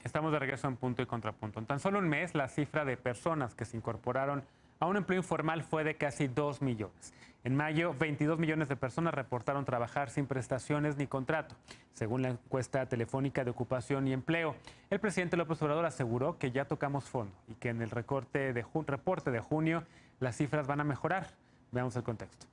Estamos de regreso en Punto y Contrapunto. En tan solo un mes, la cifra de personas que se incorporaron a un empleo informal fue de casi 2 millones. En mayo, 22 millones de personas reportaron trabajar sin prestaciones ni contrato, según la encuesta telefónica de ocupación y empleo. El presidente López Obrador aseguró que ya tocamos fondo y que en el reporte de junio las cifras van a mejorar. Veamos el contexto.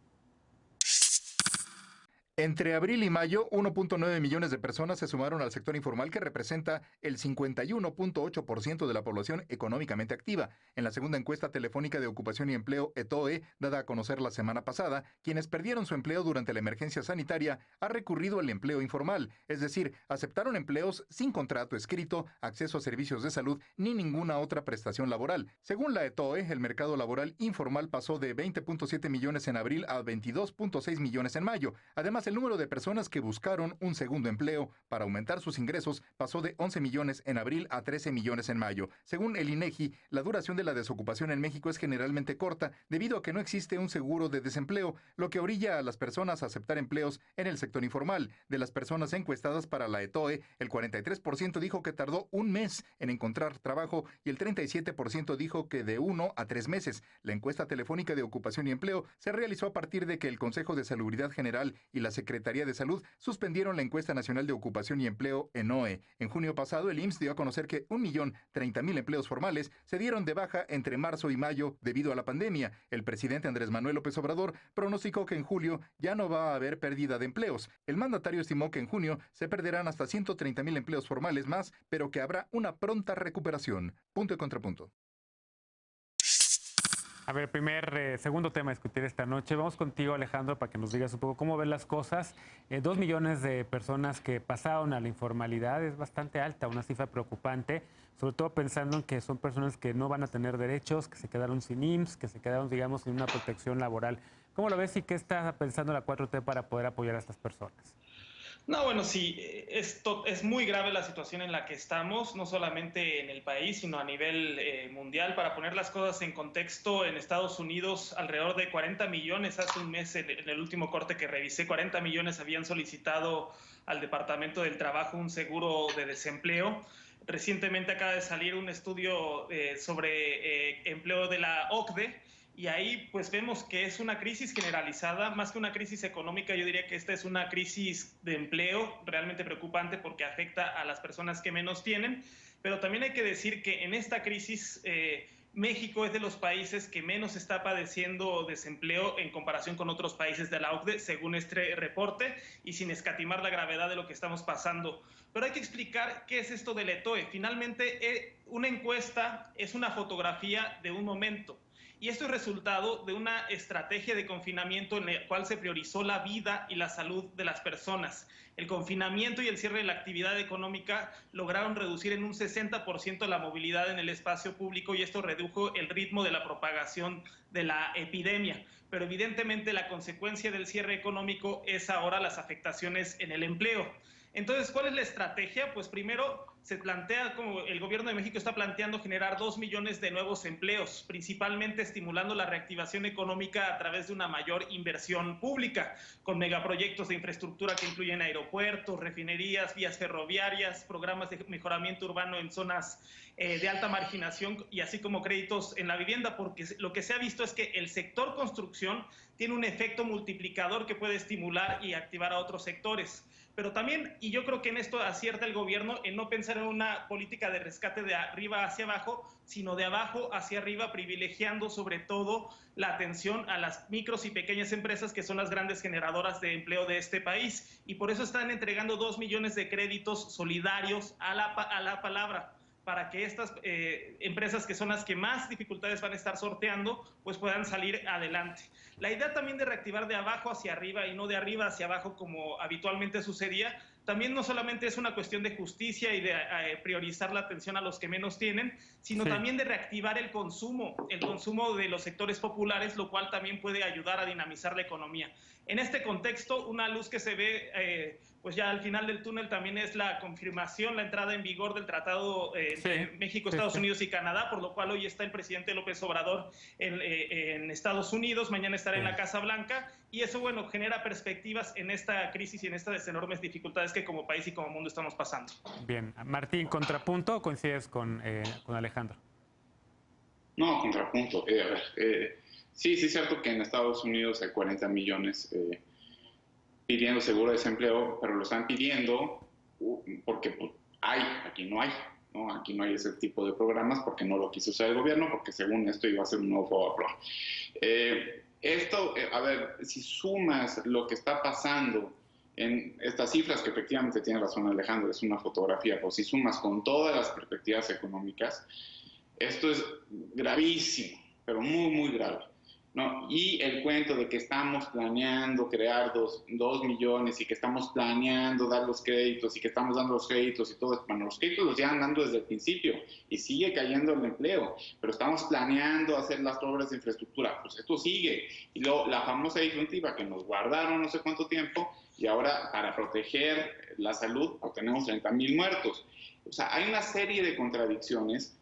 Entre abril y mayo, 1.9 millones de personas se sumaron al sector informal, que representa el 51.8% de la población económicamente activa. En la segunda encuesta telefónica de ocupación y empleo, ETOE, dada a conocer la semana pasada, quienes perdieron su empleo durante la emergencia sanitaria han recurrido al empleo informal, es decir, aceptaron empleos sin contrato escrito, acceso a servicios de salud ni ninguna otra prestación laboral. Según la ETOE, el mercado laboral informal pasó de 20.7 millones en abril a 22.6 millones en mayo. Además, el número de personas que buscaron un segundo empleo para aumentar sus ingresos pasó de 11 millones en abril a 13 millones en mayo. Según el INEGI, la duración de la desocupación en México es generalmente corta debido a que no existe un seguro de desempleo, lo que orilla a las personas a aceptar empleos en el sector informal. De las personas encuestadas para la ETOE, el 43% dijo que tardó un mes en encontrar trabajo y el 37% dijo que de 1 a 3 meses. La encuesta telefónica de ocupación y empleo se realizó a partir de que el Consejo de Salubridad General y la Secretaría de Salud suspendieron la encuesta nacional de ocupación y empleo ENOE. En junio pasado, el IMSS dio a conocer que 1.030.000 empleos formales se dieron de baja entre marzo y mayo debido a la pandemia. El presidente Andrés Manuel López Obrador pronosticó que en julio ya no va a haber pérdida de empleos. El mandatario estimó que en junio se perderán hasta 130.000 empleos formales más, pero que habrá una pronta recuperación. Punto y contrapunto. A ver, segundo tema a discutir esta noche. Vamos contigo, Alejandro, para que nos digas un poco cómo ven las cosas. 2 millones de personas que pasaron a la informalidad es bastante alta, una cifra preocupante, sobre todo pensando en que son personas que no van a tener derechos, que se quedaron sin IMSS, que se quedaron, digamos, sin una protección laboral. ¿Cómo lo ves y qué está pensando la 4T para poder apoyar a estas personas? No, bueno, sí, esto es muy grave la situación en la que estamos, no solamente en el país, sino a nivel mundial. Para poner las cosas en contexto, en Estados Unidos alrededor de 40 millones, hace un mes en el último corte que revisé, 40 millones habían solicitado al Departamento del Trabajo un seguro de desempleo. Recientemente acaba de salir un estudio sobre empleo de la OCDE, y ahí pues vemos que es una crisis generalizada, más que una crisis económica. Yo diría que esta es una crisis de empleo realmente preocupante porque afecta a las personas que menos tienen, pero también hay que decir que en esta crisis México es de los países que menos está padeciendo desempleo en comparación con otros países de la OCDE, según este reporte, y sin escatimar la gravedad de lo que estamos pasando. Pero hay que explicar qué es esto del ETOE. Finalmente, una encuesta es una fotografía de un momento. Y esto es resultado de una estrategia de confinamiento en la cual se priorizó la vida y la salud de las personas. El confinamiento y el cierre de la actividad económica lograron reducir en un 60% la movilidad en el espacio público, y esto redujo el ritmo de la propagación de la epidemia. Pero evidentemente la consecuencia del cierre económico es ahora las afectaciones en el empleo. Entonces, ¿cuál es la estrategia? Pues primero se plantea, como el gobierno de México está planteando, generar 2 millones de nuevos empleos, principalmente estimulando la reactivación económica a través de una mayor inversión pública, con megaproyectos de infraestructura que incluyen aeropuertos, refinerías, vías ferroviarias, programas de mejoramiento urbano en zonas de alta marginación, y así como créditos en la vivienda, porque lo que se ha visto es que el sector construcción tiene un efecto multiplicador que puede estimular y activar a otros sectores. Pero también, y yo creo que en esto acierta el gobierno, en no pensar en una política de rescate de arriba hacia abajo, sino de abajo hacia arriba, privilegiando sobre todo la atención a las micros y pequeñas empresas, que son las grandes generadoras de empleo de este país. Y por eso están entregando 2 millones de créditos solidarios a la palabra, para que estas empresas, que son las que más dificultades van a estar sorteando, pues puedan salir adelante. La idea también de reactivar de abajo hacia arriba y no de arriba hacia abajo como habitualmente sucedía, también no solamente es una cuestión de justicia y de priorizar la atención a los que menos tienen, sino también de reactivar el consumo de los sectores populares, lo cual también puede ayudar a dinamizar la economía. En este contexto, una luz que se ve pues ya al final del túnel también es la confirmación, la entrada en vigor del Tratado entre México, Estados Unidos y Canadá, por lo cual hoy está el presidente López Obrador en Estados Unidos, mañana estará en la Casa Blanca, y eso, bueno, genera perspectivas en esta crisis y en estas enormes dificultades que como país y como mundo estamos pasando. Bien, Martín, ¿contrapunto o coincides con Alejandro? No, contrapunto. Sí, es cierto que en Estados Unidos hay 40 millones pidiendo seguro de desempleo, pero lo están pidiendo porque pues, aquí no hay, ¿no? Aquí no hay ese tipo de programas porque no lo quiso usar el gobierno, porque según esto iba a ser un nuevo FOBAPROA. A ver, si sumas lo que está pasando en estas cifras, que efectivamente tiene razón Alejandro, es una fotografía, pero si sumas con todas las perspectivas económicas, esto es gravísimo, pero muy, muy grave, ¿no? Y el cuento de que estamos planeando crear 2 millones y que estamos planeando dar los créditos y que estamos dando los créditos y todo, bueno, los créditos los llevan dando desde el principio y sigue cayendo el empleo, pero estamos planeando hacer las obras de infraestructura, pues esto sigue. Y luego la famosa disyuntiva que nos guardaron no sé cuánto tiempo y ahora para proteger la salud pues, tenemos 30,000 muertos. O sea, hay una serie de contradicciones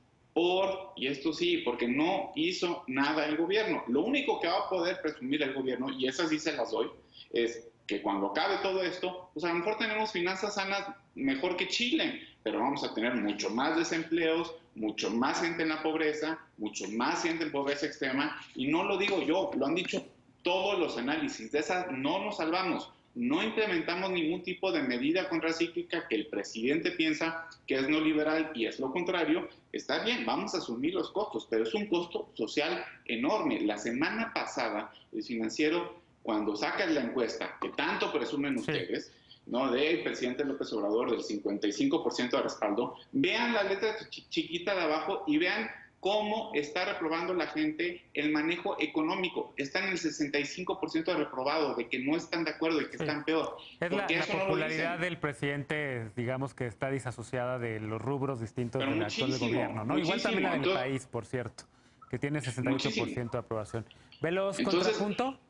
y esto sí, porque no hizo nada el gobierno. Lo único que va a poder presumir el gobierno, y esas sí se las doy, es que cuando acabe todo esto, pues a lo mejor tenemos finanzas sanas mejor que Chile, pero vamos a tener mucho más desempleos, mucho más gente en la pobreza, mucho más gente en pobreza extrema, y no lo digo yo, lo han dicho todos los análisis, de esas no nos salvamos. No implementamos ningún tipo de medida contracíclica que el presidente piensa que es neoliberal y es lo contrario. Está bien, vamos a asumir los costos, pero es un costo social enorme. La semana pasada, el Financiero, cuando sacas la encuesta, que tanto presumen ustedes, ¿no? Del presidente López Obrador, del 55% de respaldo, vean la letra chiquita de abajo y vean cómo está reprobando la gente el manejo económico. Está en el 65% de reprobado, de que no están de acuerdo y que están peor. Es la popularidad del presidente, digamos que está disasociada de los rubros distintos del actual gobierno, ¿no? Igual también la del país, por cierto, que tiene 68% de aprobación. ¿Veloz contrapunto?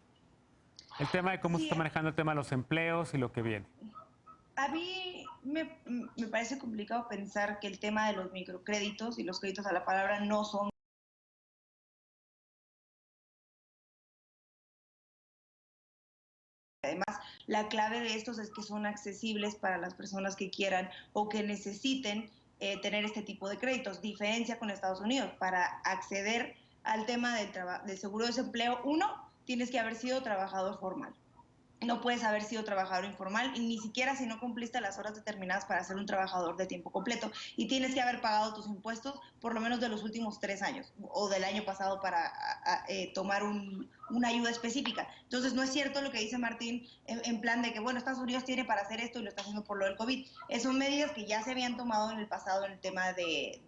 El tema de cómo se está manejando el tema de los empleos y lo que viene. A mí me parece complicado pensar que el tema de los microcréditos y los créditos a la palabra no son además la clave de estos es que son accesibles para las personas que quieran o que necesiten tener este tipo de créditos. Diferencia con Estados Unidos, para acceder al tema del seguro de desempleo, tienes que haber sido trabajador formal. No puedes haber sido trabajador informal, y ni siquiera si no cumpliste las horas determinadas para ser un trabajador de tiempo completo. Y tienes que haber pagado tus impuestos por lo menos de los últimos 3 años o del año pasado para tomar una ayuda específica. Entonces, no es cierto lo que dice Martín en plan de que, bueno, Estados Unidos tiene para hacer esto y lo está haciendo por lo del COVID. Son medidas que ya se habían tomado en el pasado en el tema de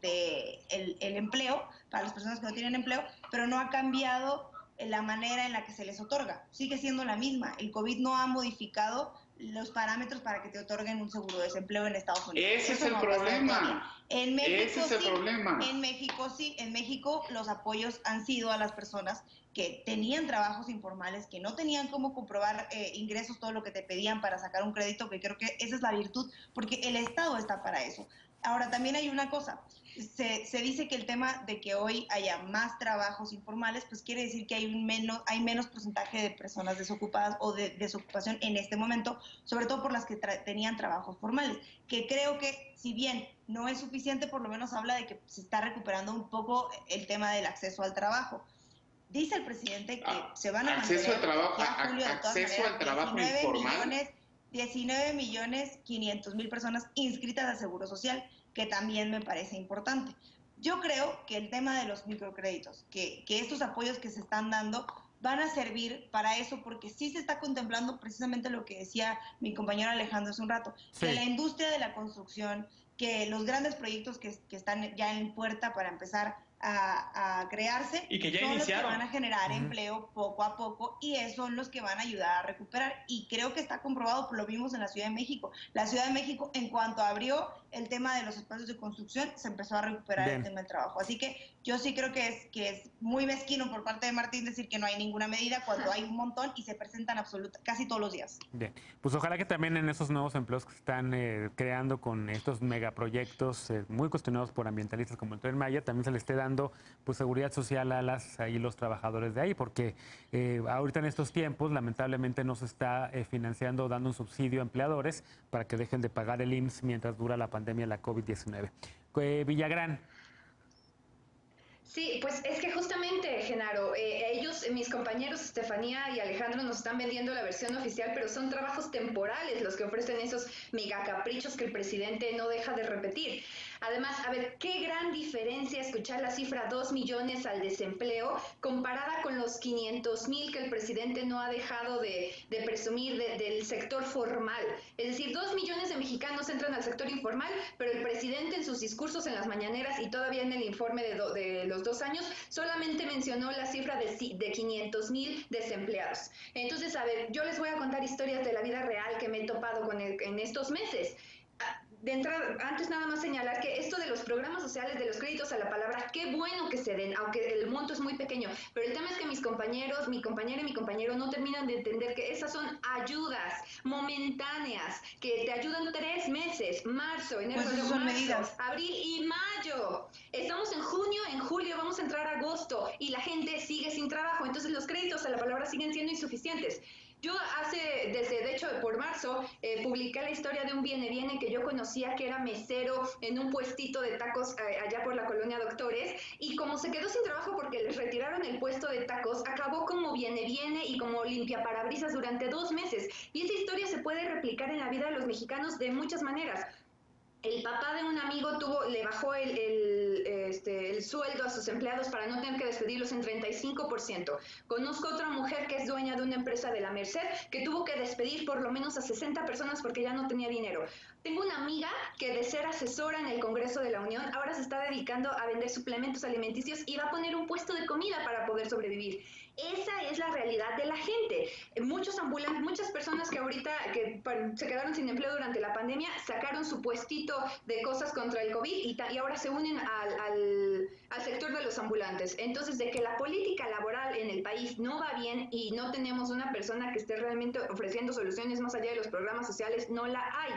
el empleo, para las personas que no tienen empleo, pero no ha cambiado la manera en la que se les otorga. Sigue siendo la misma. El COVID no ha modificado los parámetros para que te otorguen un seguro de desempleo en Estados Unidos. Ese es el problema. En México ese es el problema. En México sí. En México los apoyos han sido a las personas que tenían trabajos informales, que no tenían cómo comprobar ingresos, todo lo que te pedían para sacar un crédito, que creo que esa es la virtud, porque el Estado está para eso. Ahora, también hay una cosa. Se dice que el tema de que hoy haya más trabajos informales, pues quiere decir que hay menos porcentaje de personas desocupadas o de desocupación en este momento, sobre todo por las que tenían trabajos formales, que creo que si bien no es suficiente, por lo menos habla de que se está recuperando un poco el tema del acceso al trabajo. Dice el presidente que se van a acceso al trabajo, acceso al trabajo informal. 19.500.000 personas inscritas al Seguro Social, que también me parece importante. Yo creo que el tema de los microcréditos, que estos apoyos que se están dando van a servir para eso, porque sí se está contemplando precisamente lo que decía mi compañero Alejandro hace un rato, que la industria de la construcción, que los grandes proyectos que están ya en puerta para empezar a crearse, y que ya son iniciaron. los que van a generar empleo poco a poco y esos son los que van a ayudar a recuperar. Y creo que está comprobado, lo vimos en la Ciudad de México. La Ciudad de México, en cuanto abrió el tema de los espacios de construcción, se empezó a recuperar el tema del trabajo. Así que yo sí creo que es muy mezquino por parte de Martín decir que no hay ninguna medida cuando hay un montón y se presentan casi todos los días. Bien, pues ojalá que también en esos nuevos empleos que se están creando con estos megaproyectos muy cuestionados por ambientalistas como el Tren Maya, también se le esté dando pues seguridad social a los trabajadores de ahí, porque ahorita en estos tiempos lamentablemente no se está financiando o dando un subsidio a empleadores para que dejen de pagar el IMSS mientras dura la pandemia de la COVID-19. Villagrán. Sí, pues es que justamente, Genaro, mis compañeros Estefanía y Alejandro nos están vendiendo la versión oficial, pero son trabajos temporales los que ofrecen esos megacaprichos que el presidente no deja de repetir. Además, a ver, qué gran diferencia escuchar la cifra 2 millones al desempleo comparada con los 500,000 que el presidente no ha dejado de presumir del sector formal. Es decir, 2 millones de mexicanos entran al sector informal, pero el presidente en sus discursos en las mañaneras y todavía en el informe de los 2 años solamente mencionó la cifra de 500,000 desempleados. Entonces, a ver, yo les voy a contar historias de la vida real que me he topado en estos meses. De entrada, antes nada más señalar que esto de los programas sociales, de los créditos a la palabra, qué bueno que se den, aunque el monto es muy pequeño, pero el tema es que mi compañera y mi compañero no terminan de entender que esas son ayudas momentáneas, que te ayudan 3 meses, marzo, enero, abril y mayo. Estamos en junio, en julio vamos a entrar a agosto y la gente sigue sin trabajo, entonces los créditos a la palabra siguen siendo insuficientes. Yo de hecho, por marzo, publiqué la historia de un viene que yo conocía, que era mesero en un puestito de tacos allá por la colonia Doctores, y como se quedó sin trabajo porque les retiraron el puesto de tacos, acabó como viene y como limpiaparabrisas durante 2 meses. Y esa historia se puede replicar en la vida de los mexicanos de muchas maneras. El papá de un amigo le bajó el sueldo a sus empleados para no tener que despedirlos en 35%. Conozco otra mujer que es dueña de una empresa de la Merced que tuvo que despedir por lo menos a 60 personas porque ya no tenía dinero. Tengo una amiga que de ser asesora en el Congreso de la Unión ahora se está dedicando a vender suplementos alimenticios y va a poner un puesto de comida para poder sobrevivir. Esa es la realidad de la gente. Muchos ambulantes, muchas personas que ahorita se quedaron sin empleo durante la pandemia, sacaron su puestito de cosas contra el COVID y ahora se unen al sector de los ambulantes. Entonces, de que la política laboral en el país no va bien y no tenemos una persona que esté realmente ofreciendo soluciones más allá de los programas sociales, no la hay.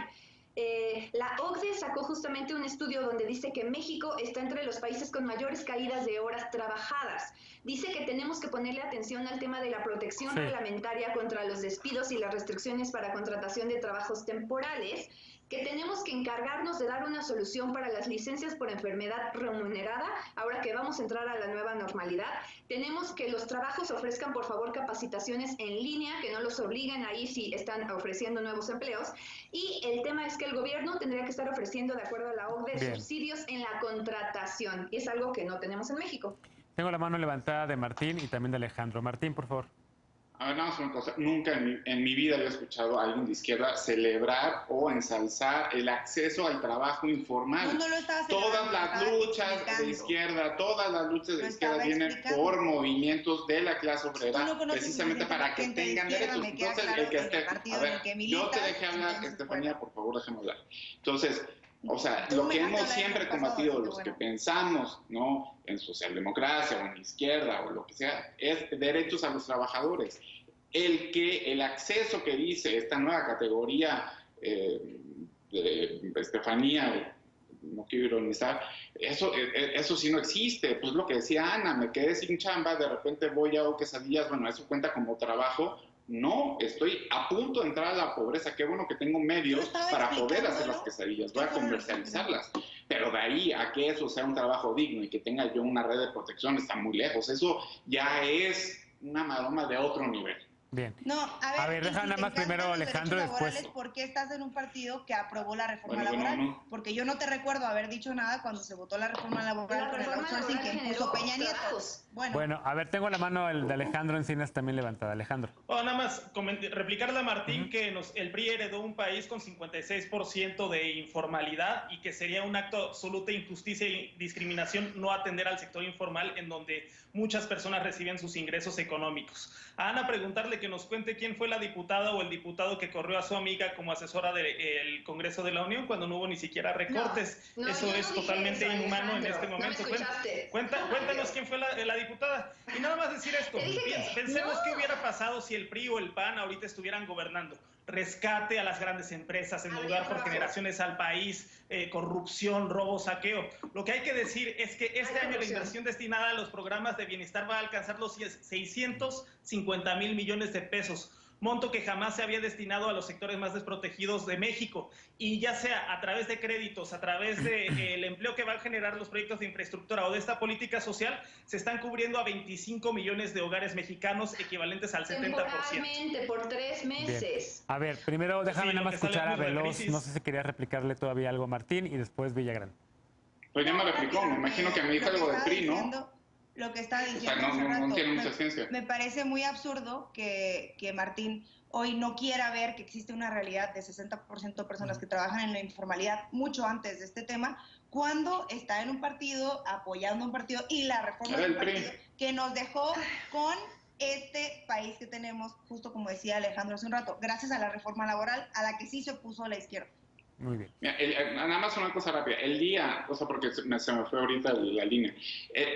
La OCDE sacó justamente un estudio donde dice que México está entre los países con mayores caídas de horas trabajadas. Dice que tenemos que ponerle atención al tema de la protección reglamentaria contra los despidos y las restricciones para contratación de trabajos temporales, que tenemos que encargarnos de dar una solución para las licencias por enfermedad remunerada, ahora que vamos a entrar a la nueva normalidad. Tenemos que los trabajos ofrezcan, por favor, capacitaciones en línea, que no los obliguen ahí si están ofreciendo nuevos empleos. Y el tema es que el gobierno tendría que estar ofreciendo, de acuerdo a la OCDE, subsidios en la contratación. Y es algo que no tenemos en México. Tengo la mano levantada de Martín y también de Alejandro. Martín, por favor. A ver, nada más una cosa. Nunca en mi vida había escuchado a alguien de izquierda celebrar o ensalzar el acceso al trabajo informal. No lo estaba todas las luchas de izquierda vienen por movimientos de la clase obrera, precisamente para que tengan derechos. Entonces, el que esté... A ver, yo te dejé hablar, Estefanía, por favor, déjame hablar. Entonces... O sea, lo que hemos siempre combatido, los que pensamos, ¿no?, en socialdemocracia o en izquierda o lo que sea, es derechos a los trabajadores. El acceso que dice esta nueva categoría de Estefanía, no quiero ironizar, eso sí no existe. Pues lo que decía Ana, me quedé sin chamba, de repente voy a quesadillas, bueno, eso cuenta como trabajo. No, estoy a punto de entrar a la pobreza. Qué bueno que tengo medios para poder hacer las quesadillas, voy a comercializarlas. Pero de ahí a que eso sea un trabajo digno y que tenga yo una red de protección está muy lejos. Eso ya es una maroma de otro nivel. Bien. No, a ver, deja nada más primero Alejandro, después. ¿Por qué estás en un partido que aprobó la reforma laboral? Porque yo no te recuerdo haber dicho nada cuando se votó la reforma laboral con el outsourcing que impuso Peña Nieto. Bueno, a ver, tengo la mano de Alejandro Encinas también levantada. Alejandro. Nada más replicarle a Martín que el PRI heredó un país con 56% de informalidad y que sería un acto de absoluta injusticia y discriminación no atender al sector informal en donde muchas personas reciben sus ingresos económicos. A Ana, preguntarle que nos cuente quién fue la diputada o el diputado que corrió a su amiga como asesora del Congreso de la Unión cuando no hubo ni siquiera recortes. Eso es totalmente inhumano en este momento. Cuéntanos quién fue la diputada. Y nada más decir esto, pensemos qué hubiera pasado si el PRI o el PAN ahorita estuvieran gobernando. Rescate a las grandes empresas, endeudar por generaciones al país, corrupción, robo, saqueo. Lo que hay que decir es que este año la inversión destinada a los programas de bienestar va a alcanzar los 650,000 millones de pesos, monto que jamás se había destinado a los sectores más desprotegidos de México. Y ya sea a través de créditos, a través del empleo que van a generar los proyectos de infraestructura o de esta política social, se están cubriendo a 25 millones de hogares mexicanos, equivalentes al 70%. Temporalmente, por 3 meses. Bien. A ver, primero déjame nada más escuchar a Veloz. No sé si quería replicarle todavía algo a Martín y después Villagrán. Pues ya me replicó, me imagino que me dijo algo del PRI, ¿no? Lo que estaba diciendo no tiene mucha ciencia. Me parece muy absurdo que Martín hoy no quiera ver que existe una realidad de 60% de personas que trabajan en la informalidad mucho antes de este tema, cuando está en un partido, apoyando un partido y la reforma del partido que nos dejó con este país que tenemos, justo como decía Alejandro hace un rato, gracias a la reforma laboral a la que sí se opuso la izquierda. Muy bien. Mira, nada más una cosa rápida. El día, porque se me fue ahorita la línea,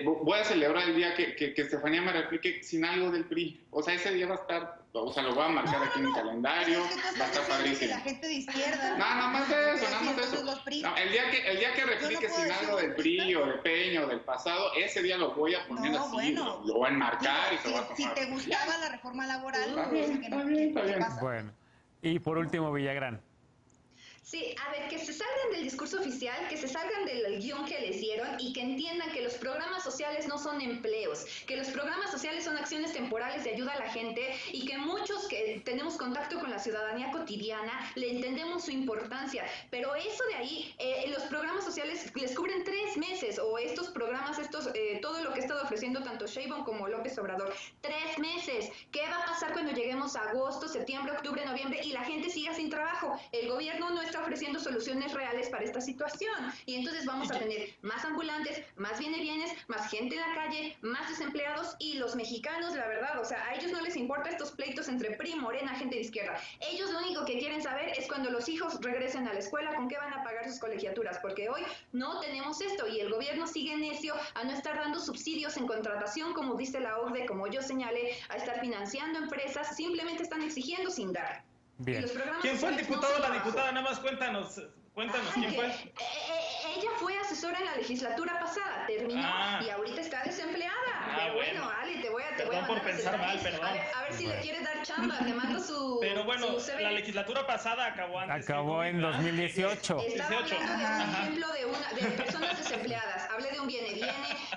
voy a celebrar el día que Estefanía me replique sin algo del PRI. O sea, ese día va a estar, lo voy a marcar aquí en mi calendario, va a estar padrísimo. La gente de izquierda. Nada más de eso. No, el día que replique sin algo del PRI o de Peña o del pasado, ese día lo voy a poner así, lo voy a enmarcar y se va a tomar. Si te gustaba la reforma laboral, está bien. Bueno, y por último, Villagrán. Sí, a ver, que se salgan del discurso oficial, que se salgan del guión que les dieron y que entiendan que los programas sociales no son empleos, que los programas sociales son acciones temporales de ayuda a la gente y que muchos que tenemos contacto con la ciudadanía cotidiana le entendemos su importancia, pero eso de ahí, los programas sociales les cubren 3 meses o estos programas, todo lo que ha estado ofreciendo tanto Sheinbaum como López Obrador, 3 meses. ¿Qué va a pasar cuando lleguemos a agosto, septiembre, octubre, noviembre y la gente siga sin trabajo? El gobierno no está ofreciendo soluciones reales para esta situación y entonces vamos a tener más ambulantes, más bienes, más gente en la calle, más desempleados y los mexicanos, la verdad, o sea, a ellos no les importa estos pleitos entre PRI, Morena, gente de izquierda. Ellos lo único que quieren saber es cuando los hijos regresen a la escuela, con qué van a pagar sus colegiaturas, porque hoy no tenemos esto y el gobierno sigue necio a no estar dando subsidios en contratación, como dice la OCDE, como yo señalé, a estar financiando empresas, simplemente están exigiendo sin dar. Bien. ¿Quién fue el diputado o la diputada? Nada más cuéntanos quién fue. Ella fue asesora en la legislatura pasada, terminó y ahorita está desempleada. Pero bueno, Ali, te voy a perdón por pensar mal, perdón. A ver si le quieres dar chamba, te mando su. Pero bueno, la legislatura pasada acabó antes. Acabó en 2018. Estaba hablando de un ejemplo de personas desempleadas. Hablé de un viene,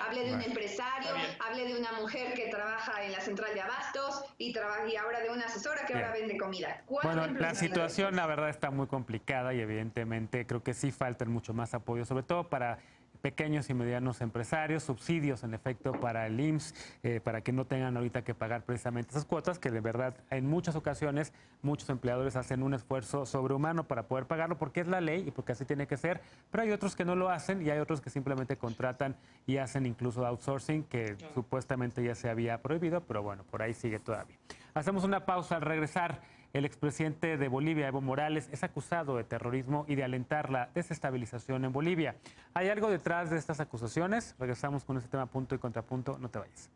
hablé de un empresario, hablé de una mujer que trabaja en la central de abastos y ahora de una asesora que ahora vende comida. Bueno, la situación la verdad está muy complicada y evidentemente creo que sí faltan mucho más apoyo, sobre todo para pequeños y medianos empresarios, subsidios en efecto para el IMSS, para que no tengan ahorita que pagar precisamente esas cuotas, que de verdad en muchas ocasiones muchos empleadores hacen un esfuerzo sobrehumano para poder pagarlo porque es la ley y porque así tiene que ser, pero hay otros que no lo hacen y hay otros que simplemente contratan y hacen incluso outsourcing, que supuestamente ya se había prohibido, pero bueno, por ahí sigue todavía. Hacemos una pausa. Al regresar, el expresidente de Bolivia, Evo Morales, es acusado de terrorismo y de alentar la desestabilización en Bolivia. ¿Hay algo detrás de estas acusaciones? Regresamos con este tema punto y contrapunto. No te vayas.